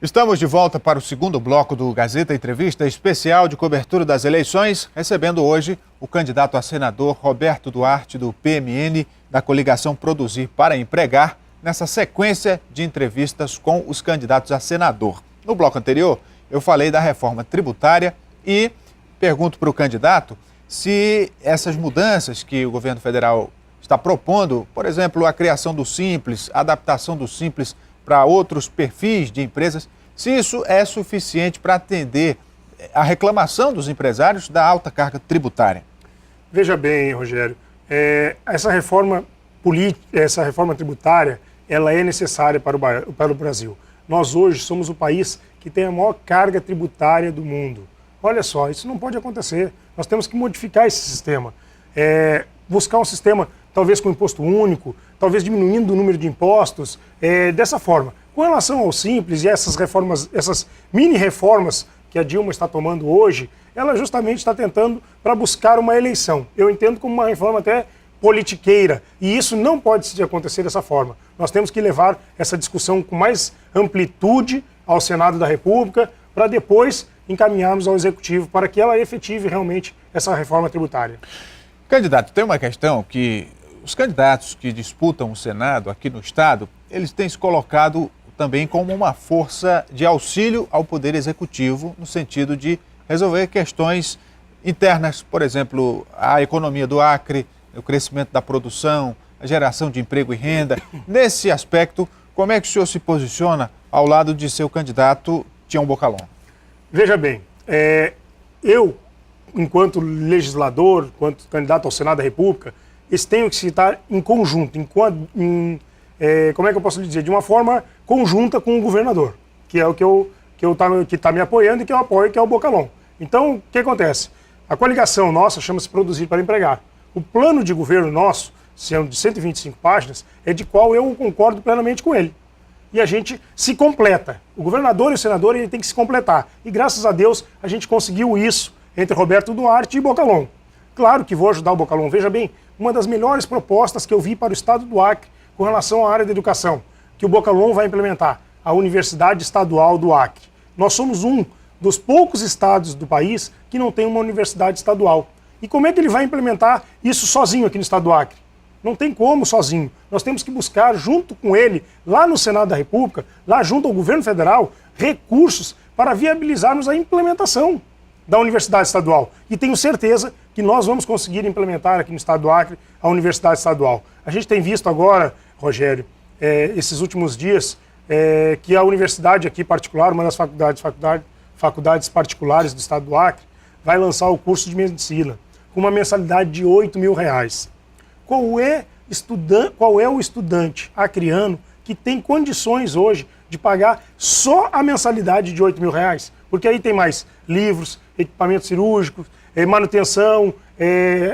Estamos de volta para o segundo bloco do Gazeta Entrevista especial de cobertura das eleições, recebendo hoje o candidato a senador Roberto Duarte, do PMN, da coligação Produzir para Empregar, nessa sequência de entrevistas com os candidatos a senador. No bloco anterior, eu falei da reforma tributária e pergunto para o candidato se essas mudanças que o governo federal está propondo, por exemplo, a criação do Simples, a adaptação do Simples para outros perfis de empresas, se isso é suficiente para atender a reclamação dos empresários da alta carga tributária. Veja bem, Rogério, essa reforma tributária, ela é necessária para o Brasil. Nós hoje somos o país que tem a maior carga tributária do mundo. Olha só, isso não pode acontecer. Nós temos que modificar esse sistema, buscar um sistema talvez com imposto único, talvez diminuindo o número de impostos, dessa forma. Com relação ao Simples e essas reformas, essas mini-reformas que a Dilma está tomando hoje, ela justamente está tentando para buscar uma eleição. Eu entendo como uma reforma até politiqueira, e isso não pode acontecer dessa forma. Nós temos que levar essa discussão com mais amplitude ao Senado da República, para depois encaminharmos ao Executivo para que ela efetive realmente essa reforma tributária. Candidato, tem uma questão que os candidatos que disputam o Senado aqui no Estado, eles têm se colocado também como uma força de auxílio ao Poder Executivo, no sentido de resolver questões internas, por exemplo, a economia do Acre, o crescimento da produção, a geração de emprego e renda. Nesse aspecto, como é que o senhor se posiciona ao lado de seu candidato, Tião Bocalon? Veja bem, eu, enquanto legislador, enquanto candidato ao Senado da República, eles têm que se estar em conjunto, como é que eu posso dizer, de uma forma conjunta com o governador, que é o que está me apoiando e que eu apoio, que é o Bocalon. Então, o que acontece? A coligação nossa chama-se Produzir para Empregar. O plano de governo nosso, sendo de 125 páginas, é de qual eu concordo plenamente com ele. E a gente se completa. O governador e o senador ele tem que se completar. E graças a Deus a gente conseguiu isso entre Roberto Duarte e Bocalon. Claro que vou ajudar o Bocalon. Veja bem, uma das melhores propostas que eu vi para o estado do Acre com relação à área da educação, que o Bocalon vai implementar, a Universidade Estadual do Acre. Nós somos um dos poucos estados do país que não tem uma universidade estadual. E como é que ele vai implementar isso sozinho aqui no estado do Acre? Não tem como sozinho. Nós temos que buscar, junto com ele, lá no Senado da República, lá junto ao governo federal, recursos para viabilizarmos a implementação da Universidade Estadual. E tenho certeza que nós vamos conseguir implementar aqui no estado do Acre a Universidade Estadual. A gente tem visto agora, Rogério, esses últimos dias, que a universidade aqui particular, uma das faculdades particulares do estado do Acre, vai lançar o curso de medicina com uma mensalidade de R$8.000. Qual é o estudante acreano que tem condições hoje de pagar só a mensalidade de R$8.000? Porque aí tem mais livros, equipamentos cirúrgicos, manutenção,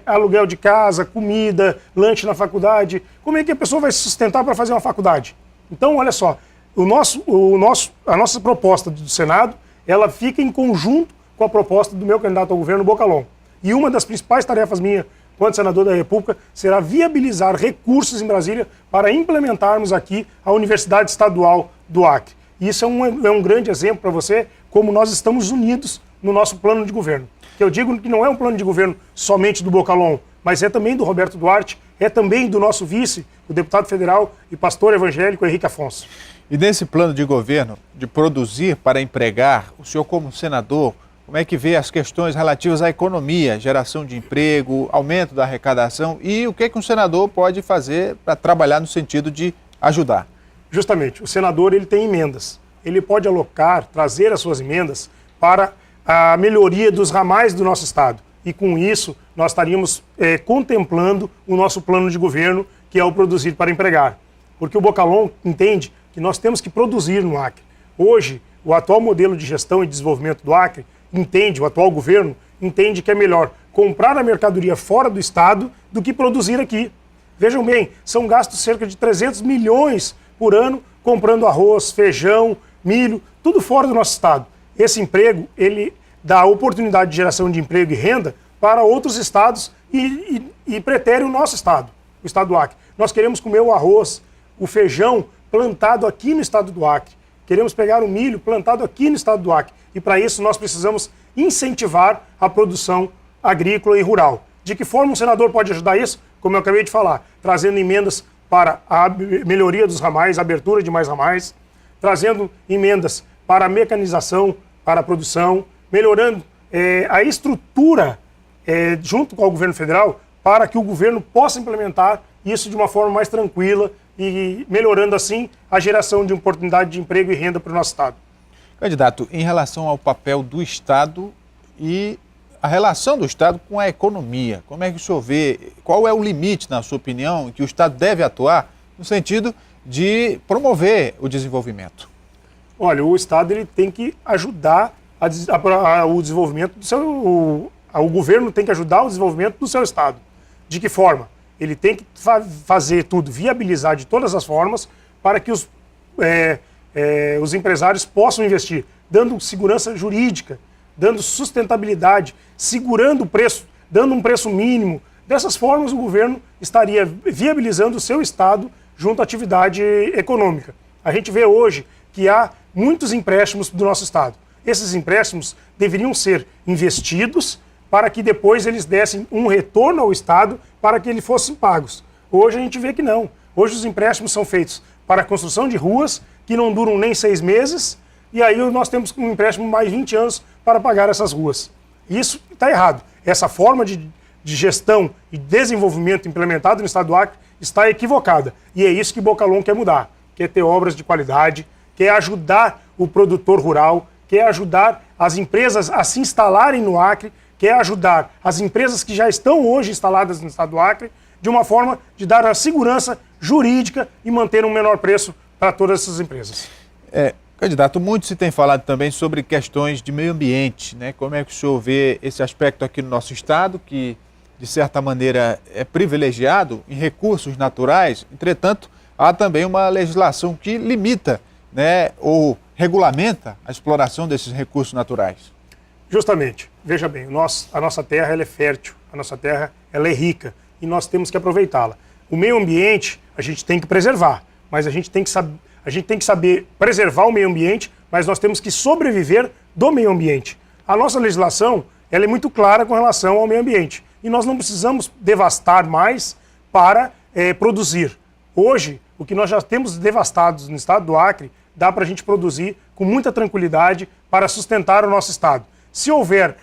aluguel de casa, comida, lanche na faculdade. Como é que a pessoa vai se sustentar para fazer uma faculdade? Então, olha só, a nossa proposta do Senado, ela fica em conjunto com a proposta do meu candidato ao governo, Bocalon. E uma das principais tarefas minhas, enquanto senador da República, será viabilizar recursos em Brasília para implementarmos aqui a Universidade Estadual do Acre. E isso é um grande exemplo para você, como nós estamos unidos no nosso plano de governo. Eu digo que não é um plano de governo somente do Bocalon, mas é também do Roberto Duarte, é também do nosso vice, o deputado federal e pastor evangélico Henrique Afonso. E nesse plano de governo, de produzir para empregar, o senhor como senador, como é que vê as questões relativas à economia, geração de emprego, aumento da arrecadação e o que um senador pode fazer para trabalhar no sentido de ajudar? Justamente, o senador ele tem emendas. Ele pode alocar, trazer as suas emendas para a melhoria dos ramais do nosso estado. E com isso, nós estaríamos contemplando o nosso plano de governo, que é o Produzir para Empregar. Porque o Bocalon entende que nós temos que produzir no Acre. Hoje, o atual modelo de gestão e desenvolvimento do Acre o atual governo entende que é melhor comprar a mercadoria fora do estado do que produzir aqui. Vejam bem, são gastos cerca de 300 milhões por ano comprando arroz, feijão, milho, tudo fora do nosso estado. Esse emprego, ele dá oportunidade de geração de emprego e renda para outros estados e pretere o nosso estado, o estado do Acre. Nós queremos comer o arroz, o feijão plantado aqui no estado do Acre. queremos pegar o milho plantado aqui no estado do Acre. E para isso nós precisamos incentivar a produção agrícola e rural. De que forma um senador pode ajudar isso? Como eu acabei de falar, trazendo emendas para a melhoria dos ramais, abertura de mais ramais, trazendo emendas para a mecanização, para a produção, melhorando a estrutura junto com o governo federal para que o governo possa implementar isso de uma forma mais tranquila e melhorando assim a geração de oportunidade de emprego e renda para o nosso estado. Candidato, em relação ao papel do Estado e a relação do Estado com a economia, como é que o senhor vê, qual é o limite, na sua opinião, em que o Estado deve atuar no sentido de promover o desenvolvimento? Olha, o Estado ele tem que ajudar o desenvolvimento do seu... O governo tem que ajudar o desenvolvimento do seu Estado. De que forma? Ele tem que fazer tudo, viabilizar de todas as formas para que os empresários possam investir, dando segurança jurídica, dando sustentabilidade, segurando o preço, dando um preço mínimo. Dessas formas, o governo estaria viabilizando o seu Estado junto à atividade econômica. A gente vê hoje que há muitos empréstimos do nosso Estado. Esses empréstimos deveriam ser investidos para que depois eles dessem um retorno ao Estado para que eles fossem pagos. Hoje a gente vê que não. Hoje os empréstimos são feitos para a construção de ruas que não duram nem 6 meses e aí nós temos um empréstimo mais 20 anos para pagar essas ruas. Isso está errado. Essa forma de gestão e desenvolvimento implementada no Estado do Acre está equivocada. E é isso que Bocalhau quer mudar. Quer ter obras de qualidade, quer ajudar o produtor rural, quer ajudar as empresas a se instalarem no Acre, quer ajudar as empresas que já estão hoje instaladas no Estado do Acre, de uma forma de dar a segurança jurídica e manter um menor preço para todas essas empresas. Candidato, muito se tem falado também sobre questões de meio ambiente, né? Como é que o senhor vê esse aspecto aqui no nosso estado, que de certa maneira é privilegiado em recursos naturais, entretanto, há também uma legislação que limita, né, ou regulamenta a exploração desses recursos naturais. Justamente. Veja bem, a nossa terra ela é fértil, a nossa terra ela é rica e nós temos que aproveitá-la. O meio ambiente a gente tem que preservar, mas a gente tem que saber preservar o meio ambiente, mas nós temos que sobreviver do meio ambiente. A nossa legislação ela é muito clara com relação ao meio ambiente e nós não precisamos devastar mais para produzir. Hoje, o que nós já temos devastados no estado do Acre, dá para a gente produzir com muita tranquilidade para sustentar o nosso estado. Se houver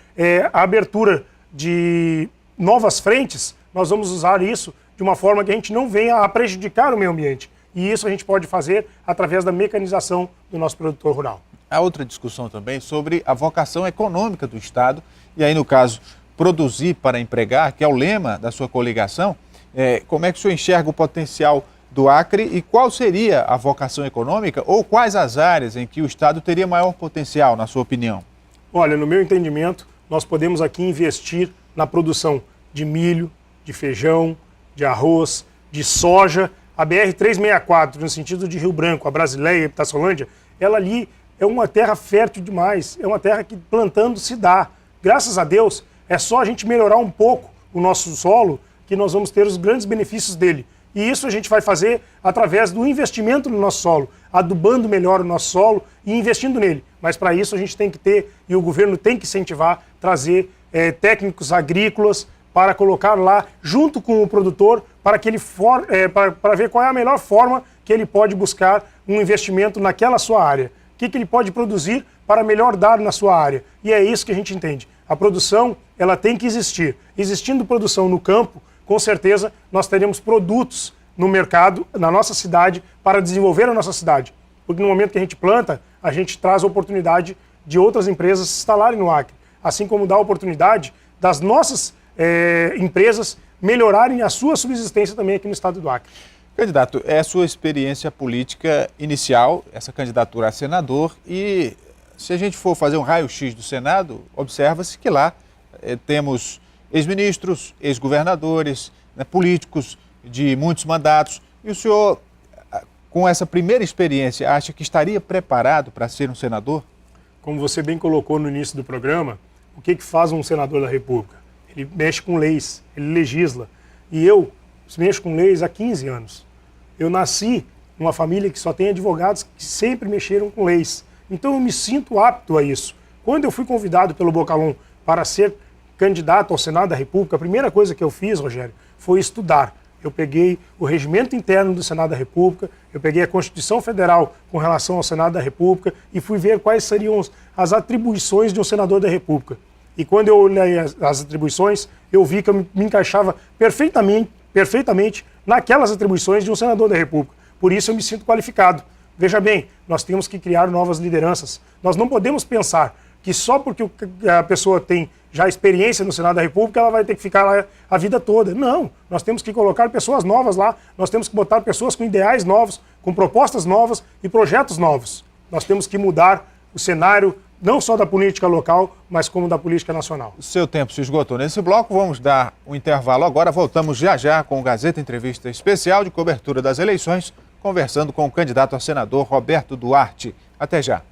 a abertura de novas frentes, nós vamos usar isso de uma forma que a gente não venha a prejudicar o meio ambiente. E isso a gente pode fazer através da mecanização do nosso produtor rural. Há outra discussão também sobre a vocação econômica do Estado, e aí no caso, produzir para empregar, que é o lema da sua coligação. Como é que o senhor enxerga o potencial do Acre e qual seria a vocação econômica ou quais as áreas em que o Estado teria maior potencial, na sua opinião? Olha, no meu entendimento, nós podemos aqui investir na produção de milho, de feijão, de arroz, de soja. A BR-364, no sentido de Rio Branco, a Brasileia e Itaçolândia, ela ali é uma terra fértil demais, é uma terra que plantando se dá. Graças a Deus, é só a gente melhorar um pouco o nosso solo que nós vamos ter os grandes benefícios dele. E isso a gente vai fazer através do investimento no nosso solo, adubando melhor o nosso solo e investindo nele. Mas para isso a gente tem que ter, e o governo tem que incentivar, trazer técnicos agrícolas para colocar lá junto com o produtor para que ele para ver qual é a melhor forma que ele pode buscar um investimento naquela sua área. O que ele pode produzir para melhor dar na sua área. E é isso que a gente entende. A produção ela tem que existir. Existindo produção no campo, com certeza nós teremos produtos no mercado, na nossa cidade, para desenvolver a nossa cidade. Porque no momento que a gente planta, a gente traz a oportunidade de outras empresas se instalarem no Acre. Assim como dá a oportunidade das nossas empresas melhorarem a sua subsistência também aqui no estado do Acre. Candidato, é a sua experiência política inicial, essa candidatura a senador, e se a gente for fazer um raio-x do Senado, observa-se que lá temos ex-ministros, ex-governadores, né, políticos de muitos mandatos. E o senhor, com essa primeira experiência, acha que estaria preparado para ser um senador? Como você bem colocou no início do programa, o que faz um senador da República? Ele mexe com leis, ele legisla. E eu mexo com leis há 15 anos. Eu nasci numa família que só tem advogados que sempre mexeram com leis. Então eu me sinto apto a isso. Quando eu fui convidado pelo Bocalhon para ser candidato ao Senado da República, a primeira coisa que eu fiz, Rogério, foi estudar. Eu peguei o regimento interno do Senado da República, eu peguei a Constituição Federal com relação ao Senado da República e fui ver quais seriam as atribuições de um senador da República. E quando eu olhei as atribuições, eu vi que eu me encaixava perfeitamente naquelas atribuições de um senador da República. Por isso eu me sinto qualificado. Veja bem, nós temos que criar novas lideranças. Nós não podemos pensar que só porque a pessoa tem já experiência no Senado da República, ela vai ter que ficar lá a vida toda. Não, nós temos que colocar pessoas novas lá, nós temos que botar pessoas com ideais novos, com propostas novas e projetos novos. Nós temos que mudar o cenário, não só da política local, mas como da política nacional. O seu tempo se esgotou nesse bloco, vamos dar um intervalo agora, voltamos já já com o Gazeta Entrevista Especial de cobertura das eleições, conversando com o candidato a senador Roberto Duarte. Até já.